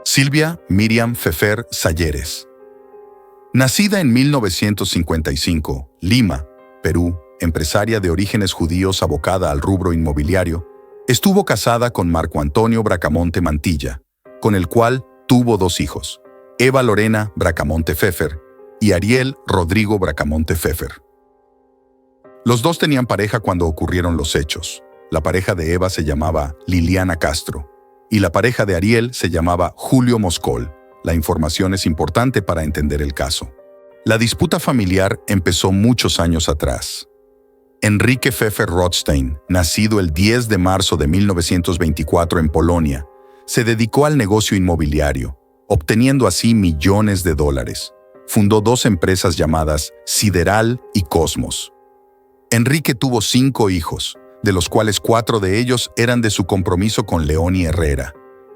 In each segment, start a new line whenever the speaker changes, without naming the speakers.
Silvia Miriam Pfeffer Salleres. Nacida en 1955, Lima, Perú, empresaria de orígenes judíos abocada al rubro inmobiliario, estuvo casada con Marco Antonio Bracamonte Mantilla, con el cual tuvo 2 hijos, Eva Lorena Bracamonte Pfeffer y Ariel Rodrigo Bracamonte Pfeffer. Los 2 tenían pareja cuando ocurrieron los hechos. La pareja de Eva se llamaba Liliana Castro y la pareja de Ariel se llamaba Julio Moscol. La información es importante para entender el caso. La disputa familiar empezó muchos años atrás. Enrique Pfeffer Rothstein, nacido el 10 de marzo de 1924 en Polonia, se dedicó al negocio inmobiliario, obteniendo así millones de dólares. Fundó 2 empresas llamadas Sideral y Cosmos. Enrique tuvo 5 hijos, de los cuales 4 de ellos eran de su compromiso con Leoni Herrera,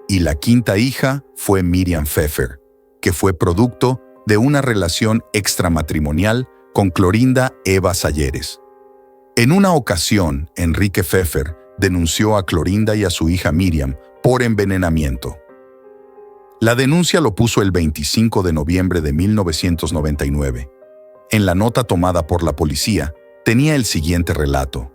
y la 5ª hija fue Miriam Pfeffer, que fue producto de una relación extramatrimonial con Clorinda Eva Salleres. En una ocasión, Enrique Pfeffer denunció a Clorinda y a su hija Miriam por envenenamiento. La denuncia lo puso el 25 de noviembre de 1999. En la nota tomada por la policía, tenía el siguiente relato.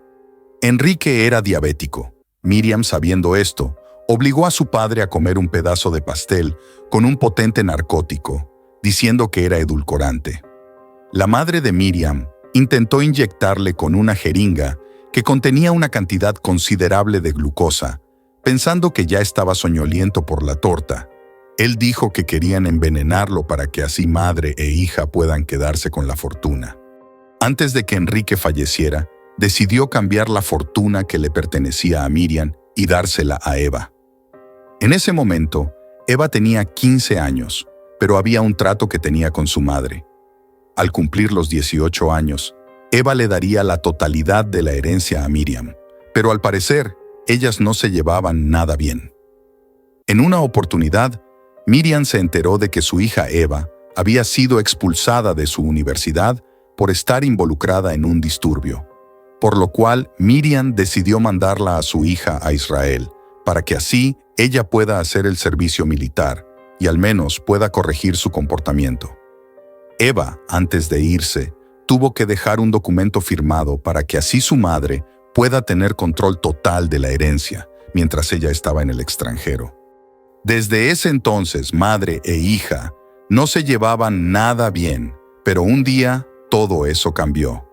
Enrique era diabético. Miriam, sabiendo esto, obligó a su padre a comer un pedazo de pastel con un potente narcótico, diciendo que era edulcorante. La madre de Miriam intentó inyectarle con una jeringa que contenía una cantidad considerable de glucosa, pensando que ya estaba soñoliento por la torta. Él dijo que querían envenenarlo para que así madre e hija puedan quedarse con la fortuna. Antes de que Enrique falleciera, decidió cambiar la fortuna que le pertenecía a Miriam y dársela a Eva. En ese momento, Eva tenía 15 años, pero había un trato que tenía con su madre. Al cumplir los 18 años, Eva le daría la totalidad de la herencia a Miriam, pero al parecer, ellas no se llevaban nada bien. En una oportunidad, Miriam se enteró de que su hija Eva había sido expulsada de su universidad por estar involucrada en un disturbio, por lo cual Miriam decidió mandarla a su hija a Israel, para que así ella pueda hacer el servicio militar y al menos pueda corregir su comportamiento. Eva, antes de irse, tuvo que dejar un documento firmado para que así su madre pueda tener control total de la herencia, mientras ella estaba en el extranjero. Desde ese entonces, madre e hija no se llevaban nada bien, pero un día todo eso cambió.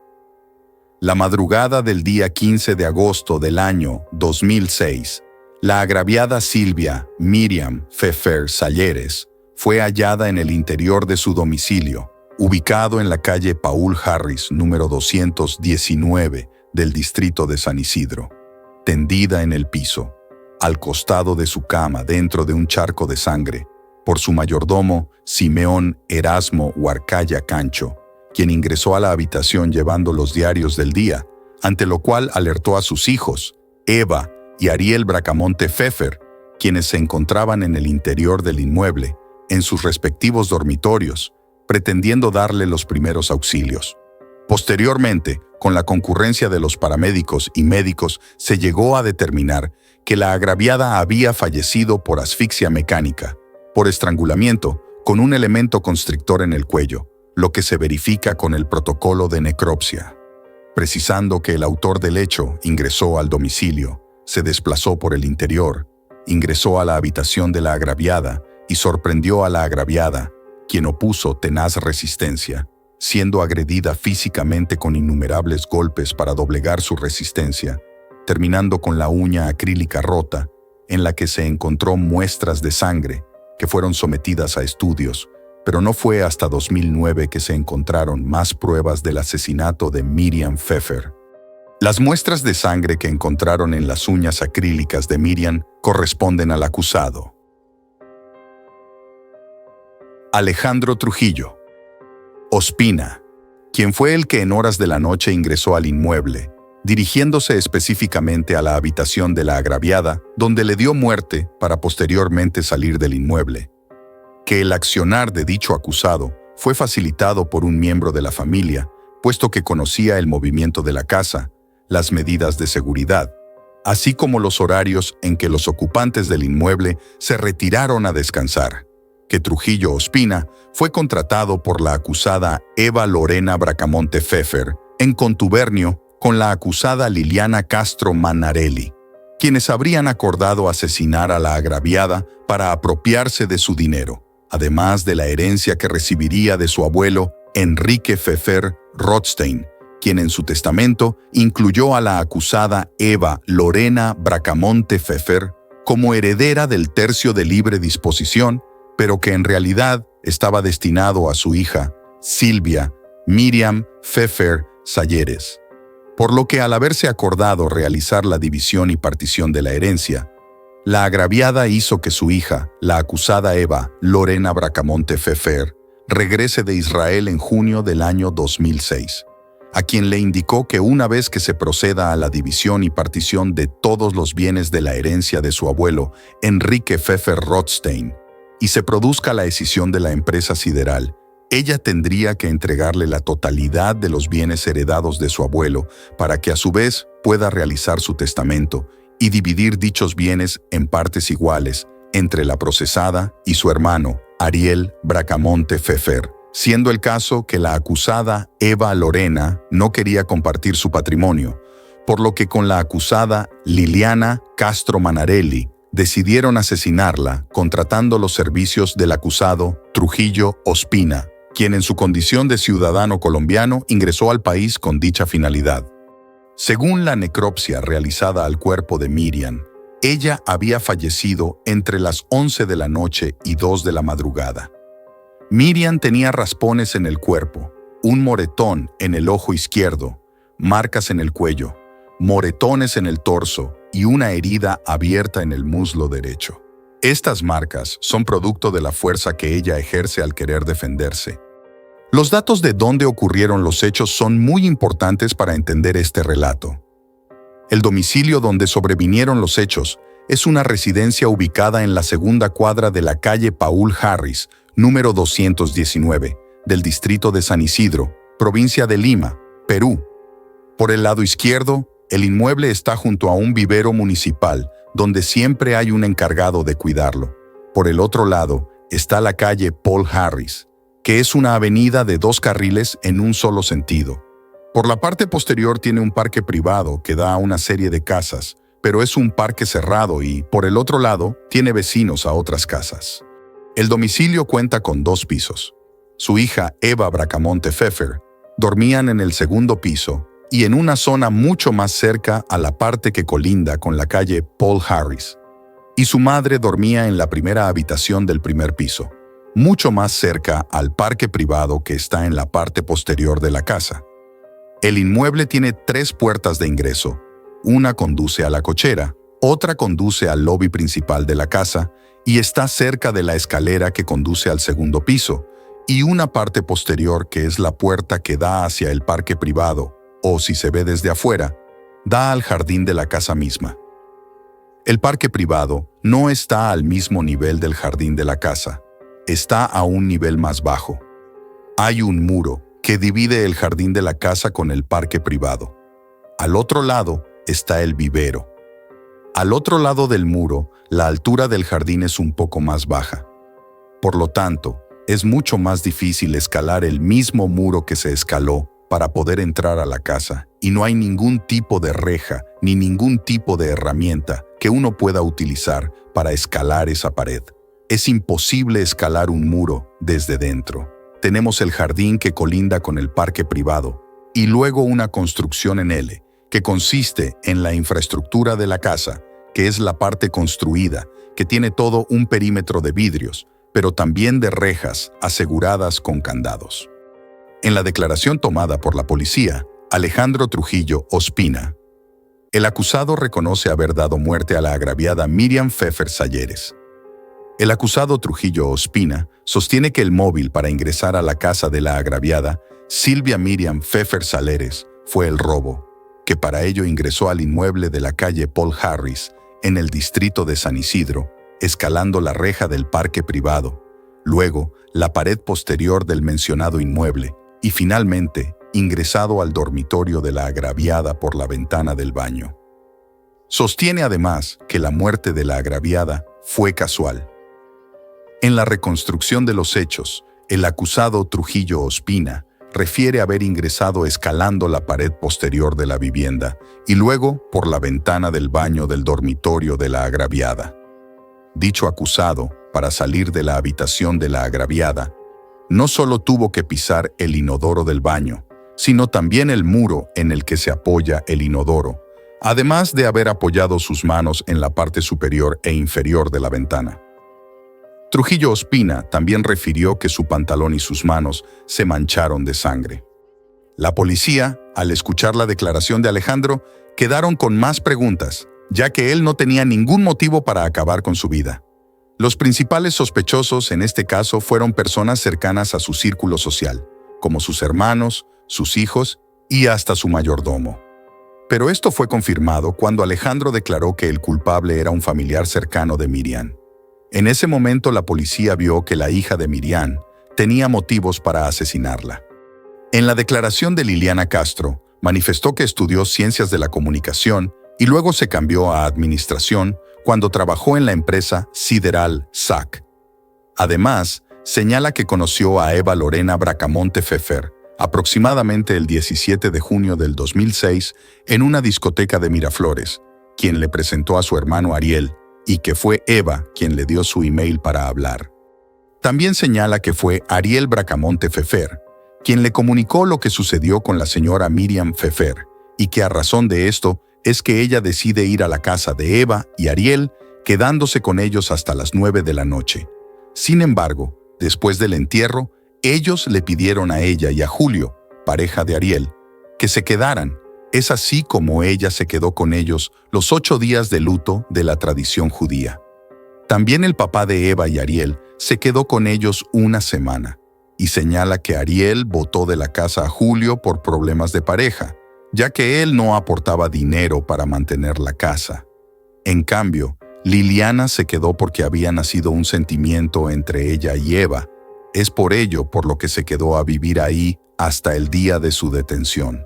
La madrugada del día 15 de agosto del año 2006, la agraviada Silvia Miriam Pfeffer Salleres fue hallada en el interior de su domicilio, ubicado en la calle Paul Harris, número 219 del distrito de San Isidro, tendida en el piso, al costado de su cama dentro de un charco de sangre, por su mayordomo Simeón Erasmo Huarcaya Cancho, quien ingresó a la habitación llevando los diarios del día, ante lo cual alertó a sus hijos, Eva y Ariel Bracamonte Pfeffer, quienes se encontraban en el interior del inmueble, en sus respectivos dormitorios, pretendiendo darle los primeros auxilios. Posteriormente, con la concurrencia de los paramédicos y médicos, se llegó a determinar que la agraviada había fallecido por asfixia mecánica, por estrangulamiento, con un elemento constrictor en el cuello, lo que se verifica con el protocolo de necropsia, precisando que el autor del hecho ingresó al domicilio, se desplazó por el interior, ingresó a la habitación de la agraviada y sorprendió a la agraviada, quien opuso tenaz resistencia, siendo agredida físicamente con innumerables golpes para doblegar su resistencia, terminando con la uña acrílica rota, en la que se encontró muestras de sangre que fueron sometidas a estudios, pero no fue hasta 2009 que se encontraron más pruebas del asesinato de Miriam Pfeffer. Las muestras de sangre que encontraron en las uñas acrílicas de Miriam corresponden al acusado. Alejandro Trujillo Ospina, quien fue el que en horas de la noche ingresó al inmueble, dirigiéndose específicamente a la habitación de la agraviada, donde le dio muerte para posteriormente salir del inmueble. Que el accionar de dicho acusado fue facilitado por un miembro de la familia, puesto que conocía el movimiento de la casa, las medidas de seguridad, así como los horarios en que los ocupantes del inmueble se retiraron a descansar, que Trujillo Ospina fue contratado por la acusada Eva Lorena Bracamonte Pfeffer en contubernio con la acusada Liliana Castro Manarelli, quienes habrían acordado asesinar a la agraviada para apropiarse de su dinero, además de la herencia que recibiría de su abuelo Enrique Pfeffer Rothstein, quien en su testamento incluyó a la acusada Eva Lorena Bracamonte Pfeffer como heredera del tercio de libre disposición, pero que en realidad estaba destinado a su hija, Silvia Miriam Pfeffer Salleres. Por lo que al haberse acordado realizar la división y partición de la herencia, la agraviada hizo que su hija, la acusada Eva Lorena Bracamonte Pfeffer, regrese de Israel en junio del año 2006, a quien le indicó que una vez que se proceda a la división y partición de todos los bienes de la herencia de su abuelo, Enrique Pfeffer Rothstein, y se produzca la escisión de la empresa sideral, ella tendría que entregarle la totalidad de los bienes heredados de su abuelo para que a su vez pueda realizar su testamento y dividir dichos bienes en partes iguales entre la procesada y su hermano, Ariel Bracamonte Pfeffer, siendo el caso que la acusada Eva Lorena no quería compartir su patrimonio, por lo que con la acusada Liliana Castro Manarelli decidieron asesinarla contratando los servicios del acusado Trujillo Ospina, quien en su condición de ciudadano colombiano ingresó al país con dicha finalidad. Según la necropsia realizada al cuerpo de Miriam, ella había fallecido entre las 11 de la noche y 2 de la madrugada. Miriam tenía raspones en el cuerpo, un moretón en el ojo izquierdo, marcas en el cuello, moretones en el torso y una herida abierta en el muslo derecho. Estas marcas son producto de la fuerza que ella ejerce al querer defenderse. Los datos de dónde ocurrieron los hechos son muy importantes para entender este relato. El domicilio donde sobrevinieron los hechos es una residencia ubicada en la segunda cuadra de la calle Paul Harris, número 219, del distrito de San Isidro, provincia de Lima, Perú. Por el lado izquierdo, el inmueble está junto a un vivero municipal, donde siempre hay un encargado de cuidarlo. Por el otro lado está la calle Paul Harris, que es una avenida de 2 carriles en un solo sentido. Por la parte posterior tiene un parque privado que da a una serie de casas, pero es un parque cerrado y, por el otro lado, tiene vecinos a otras casas. El domicilio cuenta con 2 pisos. Su hija Eva Bracamonte Pfeffer dormían en el segundo piso y en una zona mucho más cerca a la parte que colinda con la calle Paul Harris. Y su madre dormía en la primera habitación del primer piso, mucho más cerca al parque privado que está en la parte posterior de la casa. El inmueble tiene 3 puertas de ingreso. Una conduce a la cochera, otra conduce al lobby principal de la casa y está cerca de la escalera que conduce al segundo piso, y una parte posterior que es la puerta que da hacia el parque privado, o si se ve desde afuera, da al jardín de la casa misma. El parque privado no está al mismo nivel del jardín de la casa, está a un nivel más bajo. Hay un muro que divide el jardín de la casa con el parque privado. Al otro lado está el vivero. Al otro lado del muro, la altura del jardín es un poco más baja. Por lo tanto, es mucho más difícil escalar el mismo muro que se escaló para poder entrar a la casa, y no hay ningún tipo de reja ni ningún tipo de herramienta que uno pueda utilizar para escalar esa pared. Es imposible escalar un muro desde dentro. Tenemos el jardín que colinda con el parque privado y luego una construcción en L, que consiste en la infraestructura de la casa, que es la parte construida, que tiene todo un perímetro de vidrios, pero también de rejas aseguradas con candados. En la declaración tomada por la policía, Alejandro Trujillo Ospina, el acusado reconoce haber dado muerte a la agraviada Miriam Pfeffer Salleres. El acusado Trujillo Ospina sostiene que el móvil para ingresar a la casa de la agraviada, Silvia Miriam Pfeffer Salleres, fue el robo, que para ello ingresó al inmueble de la calle Paul Harris, en el distrito de San Isidro, escalando la reja del parque privado, luego la pared posterior del mencionado inmueble y finalmente ingresado al dormitorio de la agraviada por la ventana del baño. Sostiene además que la muerte de la agraviada fue casual. En la reconstrucción de los hechos, el acusado Trujillo Ospina refiere haber ingresado escalando la pared posterior de la vivienda y luego por la ventana del baño del dormitorio de la agraviada. Dicho acusado, para salir de la habitación de la agraviada, no solo tuvo que pisar el inodoro del baño, sino también el muro en el que se apoya el inodoro, además de haber apoyado sus manos en la parte superior e inferior de la ventana. Trujillo Ospina también refirió que su pantalón y sus manos se mancharon de sangre. La policía, al escuchar la declaración de Alejandro, quedaron con más preguntas, ya que él no tenía ningún motivo para acabar con su vida. Los principales sospechosos en este caso fueron personas cercanas a su círculo social, como sus hermanos, sus hijos y hasta su mayordomo. Pero esto fue confirmado cuando Alejandro declaró que el culpable era un familiar cercano de Miriam. En ese momento la policía vio que la hija de Miriam tenía motivos para asesinarla. En la declaración de Liliana Castro, manifestó que estudió Ciencias de la Comunicación y luego se cambió a Administración cuando trabajó en la empresa Sideral SAC. Además, señala que conoció a Eva Lorena Bracamonte Pfeffer aproximadamente el 17 de junio del 2006 en una discoteca de Miraflores, quien le presentó a su hermano Ariel, y que fue Eva quien le dio su email para hablar. También señala que fue Ariel Bracamonte Pfeffer quien le comunicó lo que sucedió con la señora Miriam Pfeffer, y que a razón de esto es que ella decide ir a la casa de Eva y Ariel, quedándose con ellos hasta las 9 de la noche. Sin embargo, después del entierro, ellos le pidieron a ella y a Julio, pareja de Ariel, que se quedaran. Es así como ella se quedó con ellos los 8 días de luto de la tradición judía. También el papá de Eva y Ariel se quedó con ellos una semana, y señala que Ariel botó de la casa a Julio por problemas de pareja, ya que él no aportaba dinero para mantener la casa. En cambio, Liliana se quedó porque había nacido un sentimiento entre ella y Eva. Es por ello por lo que se quedó a vivir ahí hasta el día de su detención.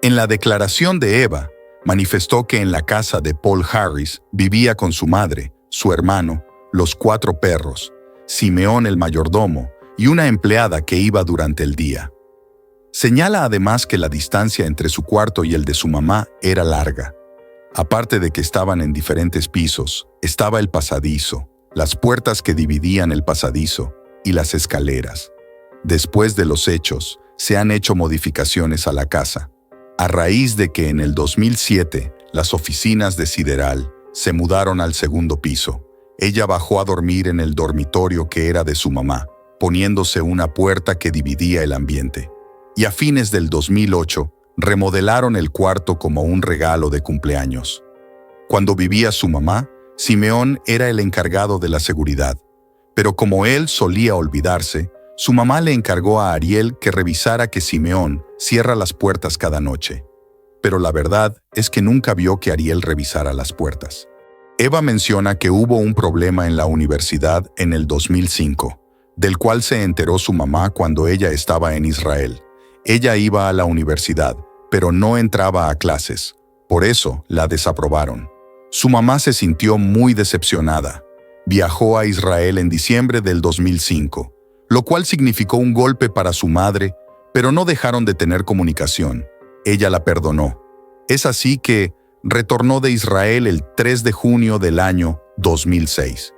En la declaración de Eva, manifestó que en la casa de Paul Harris vivía con su madre, su hermano, los 4 perros, Simeón el mayordomo y una empleada que iba durante el día. Señala además que la distancia entre su cuarto y el de su mamá era larga. Aparte de que estaban en diferentes pisos, estaba el pasadizo, las puertas que dividían el pasadizo y las escaleras. Después de los hechos, se han hecho modificaciones a la casa, a raíz de que en el 2007 las oficinas de Sideral se mudaron al 2º piso. Ella bajó a dormir en el dormitorio que era de su mamá, poniéndose una puerta que dividía el ambiente. Y a fines del 2008, remodelaron el cuarto como un regalo de cumpleaños. Cuando vivía su mamá, Simeón era el encargado de la seguridad, pero como él solía olvidarse, su mamá le encargó a Ariel que revisara que Simeón cierra las puertas cada noche. Pero la verdad es que nunca vio que Ariel revisara las puertas. Eva menciona que hubo un problema en la universidad en el 2005, del cual se enteró su mamá cuando ella estaba en Israel. Ella iba a la universidad, pero no entraba a clases. Por eso la desaprobaron. Su mamá se sintió muy decepcionada. Viajó a Israel en diciembre del 2005, lo cual significó un golpe para su madre, pero no dejaron de tener comunicación. Ella la perdonó. Es así que retornó de Israel el 3 de junio del año 2006.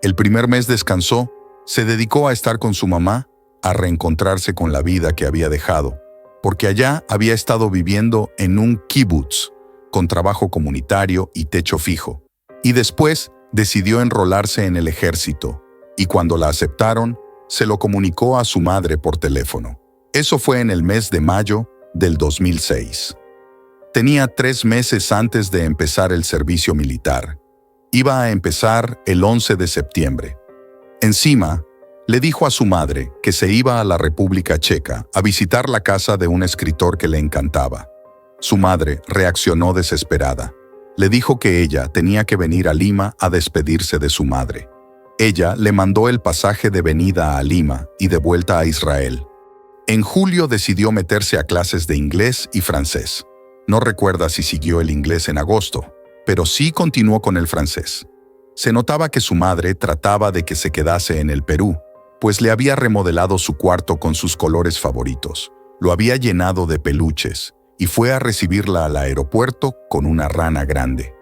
El primer mes descansó, se dedicó a estar con su mamá, a reencontrarse con la vida que había dejado, porque allá había estado viviendo en un kibutz, con trabajo comunitario y techo fijo. Y después decidió enrolarse en el ejército, y cuando la aceptaron, se lo comunicó a su madre por teléfono. Eso fue en el mes de mayo del 2006. Tenía 3 meses antes de empezar el servicio militar. Iba a empezar el 11 de septiembre. Encima, le dijo a su madre que se iba a la República Checa a visitar la casa de un escritor que le encantaba. Su madre reaccionó desesperada. Le dijo que ella tenía que venir a Lima a despedirse de su madre. Ella le mandó el pasaje de venida a Lima y de vuelta a Israel. En julio decidió meterse a clases de inglés y francés. No recuerda si siguió el inglés en agosto. pero sí continuó con el francés. Se notaba que su madre trataba de que se quedase en el Perú, pues le había remodelado su cuarto con sus colores favoritos, lo había llenado de peluches y fue a recibirla al aeropuerto con una rana grande.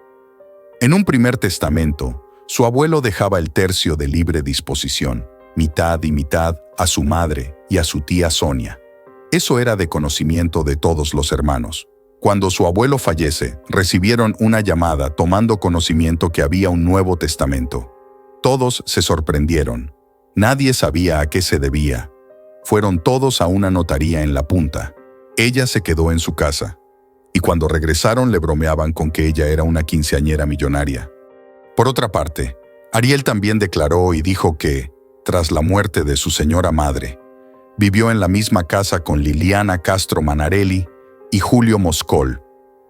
En un primer testamento, su abuelo dejaba el tercio de libre disposición, mitad y mitad, a su madre y a su tía Sonia. Eso era de conocimiento de todos los hermanos. Cuando su abuelo fallece, recibieron una llamada tomando conocimiento que había un nuevo testamento. Todos se sorprendieron. Nadie sabía a qué se debía. Fueron todos a una notaría en la punta. Ella se quedó en su casa. Y cuando regresaron le bromeaban con que ella era una quinceañera millonaria. Por otra parte, Ariel también declaró y dijo que, tras la muerte de su señora madre, vivió en la misma casa con Liliana Castro Manarelli y Julio Moscol,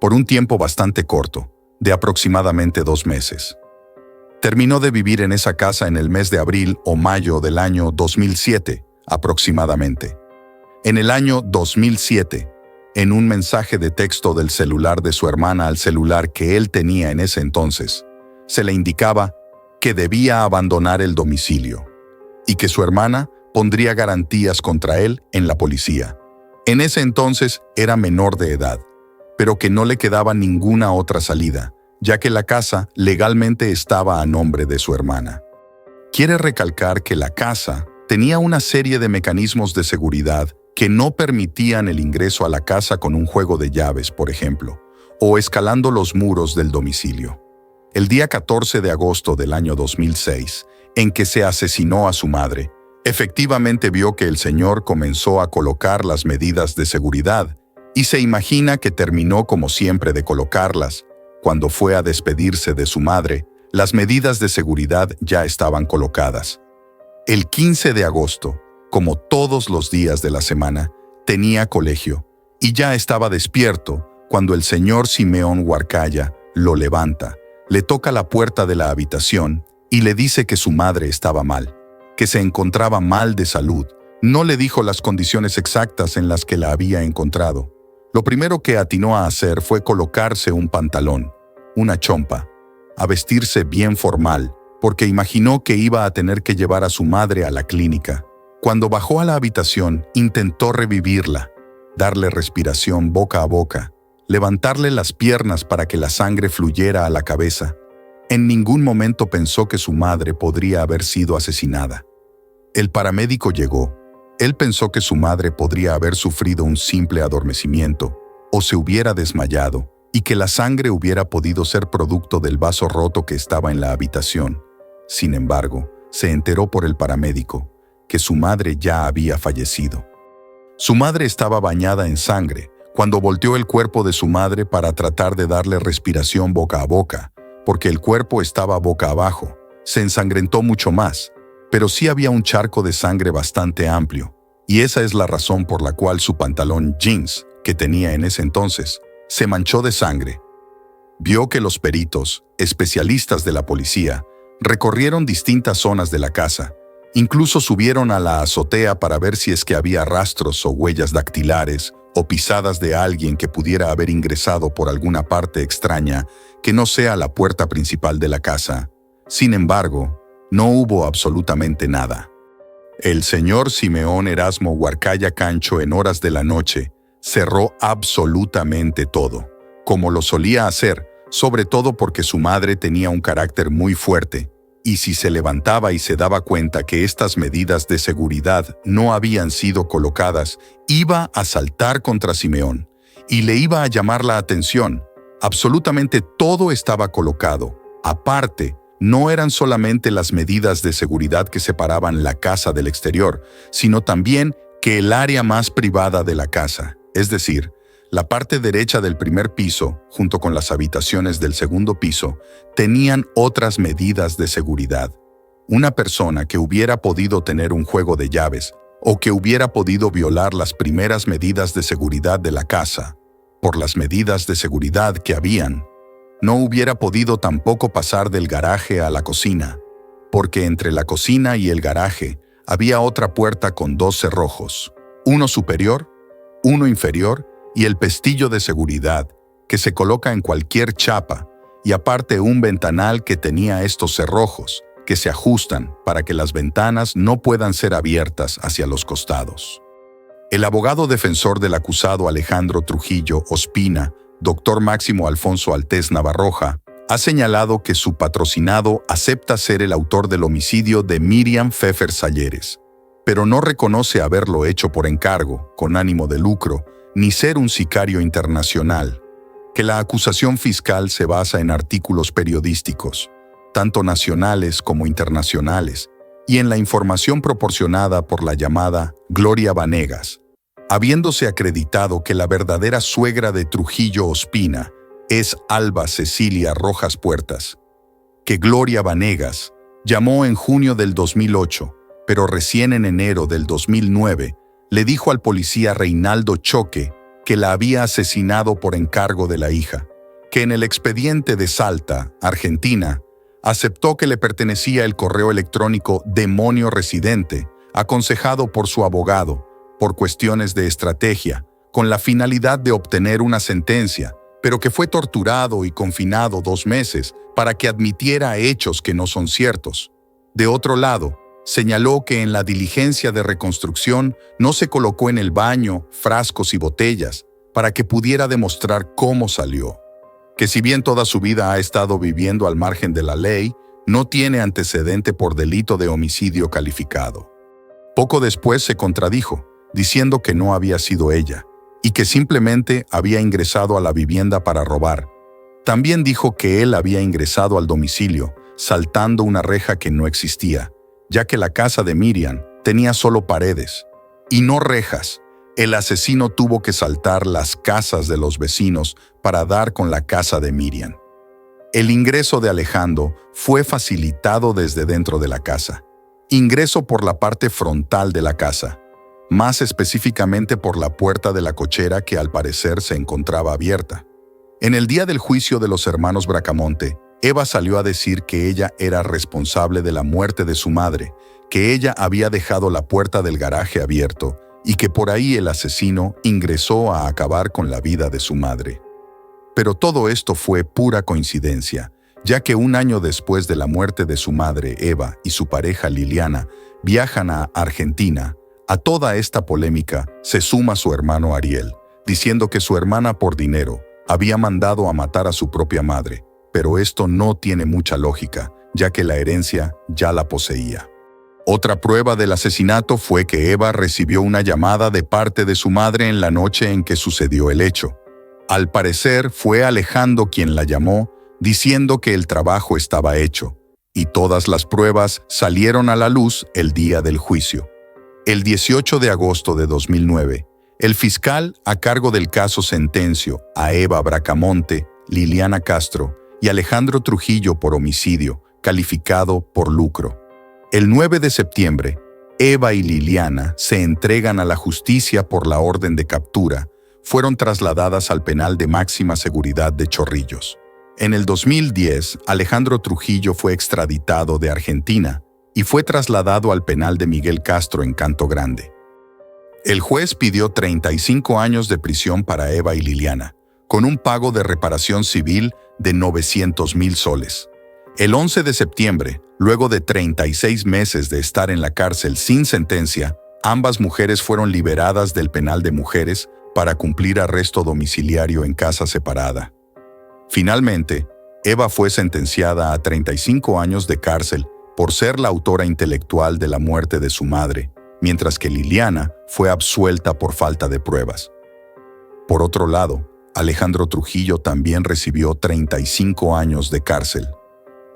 por un tiempo bastante corto, de aproximadamente 2 meses. Terminó de vivir en esa casa en el mes de abril o mayo del año 2007, aproximadamente. En el año 2007, en un mensaje de texto del celular de su hermana al celular que él tenía en ese entonces, se le indicaba que debía abandonar el domicilio y que su hermana pondría garantías contra él en la policía. En ese entonces era menor de edad, pero que no le quedaba ninguna otra salida, ya que la casa legalmente estaba a nombre de su hermana. Quiere recalcar que la casa tenía una serie de mecanismos de seguridad que no permitían el ingreso a la casa con un juego de llaves, por ejemplo, o escalando los muros del domicilio. El día 14 de agosto del año 2006, en que se asesinó a su madre, efectivamente vio que el señor comenzó a colocar las medidas de seguridad y se imagina que terminó como siempre de colocarlas. Cuando fue a despedirse de su madre, las medidas de seguridad ya estaban colocadas. El 15 de agosto, como todos los días de la semana, tenía colegio y ya estaba despierto cuando el señor Simeón Huarcaya lo levanta, le toca la puerta de la habitación y le dice que su madre estaba mal, que se encontraba mal de salud. No le dijo las condiciones exactas en las que la había encontrado. Lo primero que atinó a hacer fue colocarse un pantalón, una chompa, a vestirse bien formal, porque imaginó que iba a tener que llevar a su madre a la clínica. Cuando bajó a la habitación, intentó revivirla, darle respiración boca a boca, levantarle las piernas para que la sangre fluyera a la cabeza. En ningún momento pensó que su madre podría haber sido asesinada. El paramédico llegó. Él pensó que su madre podría haber sufrido un simple adormecimiento o se hubiera desmayado y que la sangre hubiera podido ser producto del vaso roto que estaba en la habitación. Sin embargo, se enteró por el paramédico que su madre ya había fallecido. Su madre estaba bañada en sangre cuando volteó el cuerpo de su madre para tratar de darle respiración boca a boca, porque el cuerpo estaba boca abajo. Se ensangrentó mucho más, pero sí había un charco de sangre bastante amplio, y esa es la razón por la cual su pantalón jeans, que tenía en ese entonces, se manchó de sangre. Vio que los peritos, especialistas de la policía, recorrieron distintas zonas de la casa. Incluso subieron a la azotea para ver si es que había rastros o huellas dactilares o pisadas de alguien que pudiera haber ingresado por alguna parte extraña que no sea la puerta principal de la casa. Sin embargo, no hubo absolutamente nada. El señor Simeón Erasmo Huarcaya Cancho, en horas de la noche, cerró absolutamente todo, como lo solía hacer, sobre todo porque su madre tenía un carácter muy fuerte, y si se levantaba y se daba cuenta que estas medidas de seguridad no habían sido colocadas, iba a saltar contra Simeón y le iba a llamar la atención. Absolutamente todo estaba colocado. Aparte, no eran solamente las medidas de seguridad que separaban la casa del exterior, sino también que el área más privada de la casa, es decir, la parte derecha del primer piso, junto con las habitaciones del segundo piso, tenían otras medidas de seguridad. Una persona que hubiera podido tener un juego de llaves o que hubiera podido violar las primeras medidas de seguridad de la casa, por las medidas de seguridad que habían, no hubiera podido tampoco pasar del garaje a la cocina, porque entre la cocina y el garaje había otra puerta con 2 cerrojos, uno superior, uno inferior, y el pestillo de seguridad, que se coloca en cualquier chapa y aparte un ventanal que tenía estos cerrojos, que se ajustan para que las ventanas no puedan ser abiertas hacia los costados. El abogado defensor del acusado Alejandro Trujillo Ospina, doctor Máximo Alfonso Altés Navarroja, ha señalado que su patrocinado acepta ser el autor del homicidio de Miriam Pfeffer Sayeres, pero no reconoce haberlo hecho por encargo, con ánimo de lucro, ni ser un sicario internacional, que la acusación fiscal se basa en artículos periodísticos, tanto nacionales como internacionales, y en la información proporcionada por la llamada Gloria Vanegas, habiéndose acreditado que la verdadera suegra de Trujillo Ospina es Alba Cecilia Rojas Puertas, que Gloria Vanegas llamó en junio del 2008, pero recién en enero del 2009 le dijo al policía Reinaldo Choque que la había asesinado por encargo de la hija, que en el expediente de Salta, Argentina, aceptó que le pertenecía el correo electrónico Demonio Residente, aconsejado por su abogado, por cuestiones de estrategia, con la finalidad de obtener una sentencia, pero que fue torturado y confinado 2 meses para que admitiera hechos que no son ciertos. De otro lado, señaló que en la diligencia de reconstrucción no se colocó en el baño frascos y botellas para que pudiera demostrar cómo salió. Que si bien toda su vida ha estado viviendo al margen de la ley, no tiene antecedente por delito de homicidio calificado. Poco después se contradijo, diciendo que no había sido ella, y que simplemente había ingresado a la vivienda para robar. También dijo que él había ingresado al domicilio, saltando una reja que no existía, ya que la casa de Miriam tenía solo paredes, y no rejas. El asesino tuvo que saltar las casas de los vecinos para dar con la casa de Miriam. El ingreso de Alejandro fue facilitado desde dentro de la casa. Ingreso por la parte frontal de la casa, más específicamente por la puerta de la cochera que al parecer se encontraba abierta. En el día del juicio de los hermanos Bracamonte, Eva salió a decir que ella era responsable de la muerte de su madre, que ella había dejado la puerta del garaje abierto y que por ahí el asesino ingresó a acabar con la vida de su madre. Pero todo esto fue pura coincidencia, ya que 1 año después de la muerte de su madre, Eva, y su pareja Liliana viajan a Argentina. A toda esta polémica se suma su hermano Ariel, diciendo que su hermana por dinero había mandado a matar a su propia madre, pero esto no tiene mucha lógica, ya que la herencia ya la poseía. Otra prueba del asesinato fue que Eva recibió una llamada de parte de su madre en la noche en que sucedió el hecho. Al parecer fue Alejandro quien la llamó, diciendo que el trabajo estaba hecho, y todas las pruebas salieron a la luz el día del juicio. El 18 de agosto de 2009, el fiscal a cargo del caso sentenció a Eva Bracamonte, Liliana Castro y Alejandro Trujillo por homicidio, calificado por lucro. El 9 de septiembre, Eva y Liliana se entregan a la justicia por la orden de captura. Fueron trasladadas al penal de máxima seguridad de Chorrillos. En el 2010, Alejandro Trujillo fue extraditado de Argentina y fue trasladado al penal de Miguel Castro en Canto Grande. El juez pidió 35 años de prisión para Eva y Liliana, con un pago de reparación civil de 900,000 soles. El 11 de septiembre, luego de 36 meses de estar en la cárcel sin sentencia, ambas mujeres fueron liberadas del penal de mujeres para cumplir arresto domiciliario en casa separada. Finalmente, Eva fue sentenciada a 35 años de cárcel por ser la autora intelectual de la muerte de su madre, mientras que Liliana fue absuelta por falta de pruebas. Por otro lado, Alejandro Trujillo también recibió 35 años de cárcel.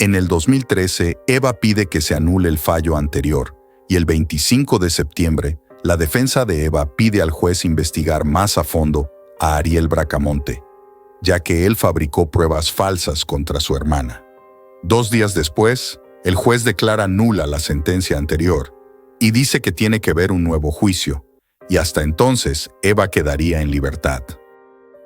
En el 2013, Eva pide que se anule el fallo anterior, y el 25 de septiembre, la defensa de Eva pide al juez investigar más a fondo a Ariel Bracamonte, ya que él fabricó pruebas falsas contra su hermana. 2 días después, el juez declara nula la sentencia anterior y dice que tiene que haber un nuevo juicio, y hasta entonces Eva quedaría en libertad.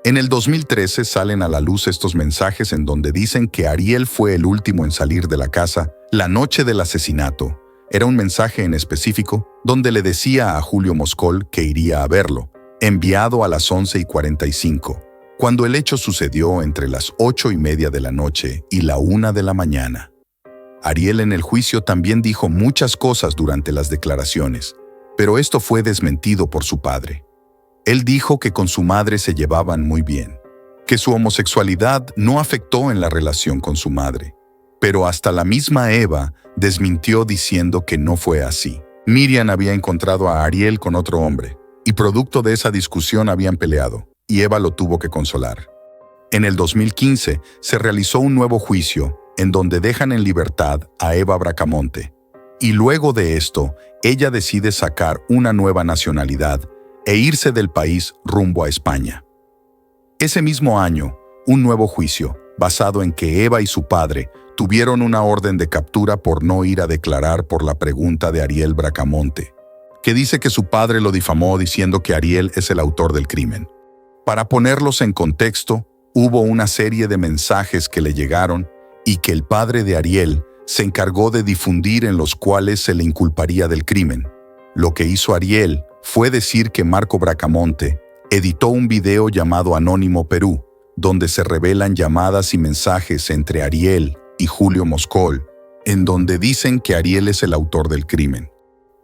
En el 2013 salen a la luz estos mensajes en donde dicen que Ariel fue el último en salir de la casa la noche del asesinato. Era un mensaje en específico donde le decía a Julio Moscol que iría a verlo, enviado a las 11:45, cuando el hecho sucedió entre las 8:30 de la noche y la 1 de la mañana. Ariel en el juicio también dijo muchas cosas durante las declaraciones, pero esto fue desmentido por su padre. Él dijo que con su madre se llevaban muy bien, que su homosexualidad no afectó en la relación con su madre, pero hasta la misma Eva desmintió diciendo que no fue así. Miriam había encontrado a Ariel con otro hombre, y producto de esa discusión habían peleado, y Eva lo tuvo que consolar. En el 2015 se realizó un nuevo juicio en donde dejan en libertad a Eva Bracamonte, y luego de esto, ella decide sacar una nueva nacionalidad e irse del país rumbo a España. Ese mismo año, un nuevo juicio, basado en que Eva y su padre tuvieron una orden de captura por no ir a declarar por la pregunta de Ariel Bracamonte, que dice que su padre lo difamó diciendo que Ariel es el autor del crimen. Para ponerlos en contexto, hubo una serie de mensajes que le llegaron y que el padre de Ariel se encargó de difundir en los cuales se le inculparía del crimen. Lo que hizo Ariel fue decir que Marco Bracamonte editó un video llamado Anónimo Perú, donde se revelan llamadas y mensajes entre Ariel y Julio Moscol, en donde dicen que Ariel es el autor del crimen.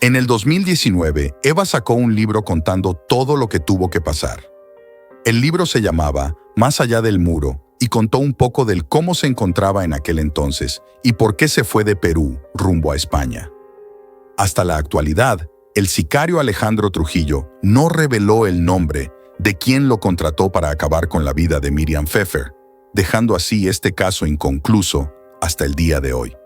En el 2019, Eva sacó un libro contando todo lo que tuvo que pasar. El libro se llamaba Más allá del muro y contó un poco del cómo se encontraba en aquel entonces y por qué se fue de Perú rumbo a España. Hasta la actualidad, el sicario Alejandro Trujillo no reveló el nombre de quien lo contrató para acabar con la vida de Miriam Pfeffer, dejando así este caso inconcluso hasta el día de hoy.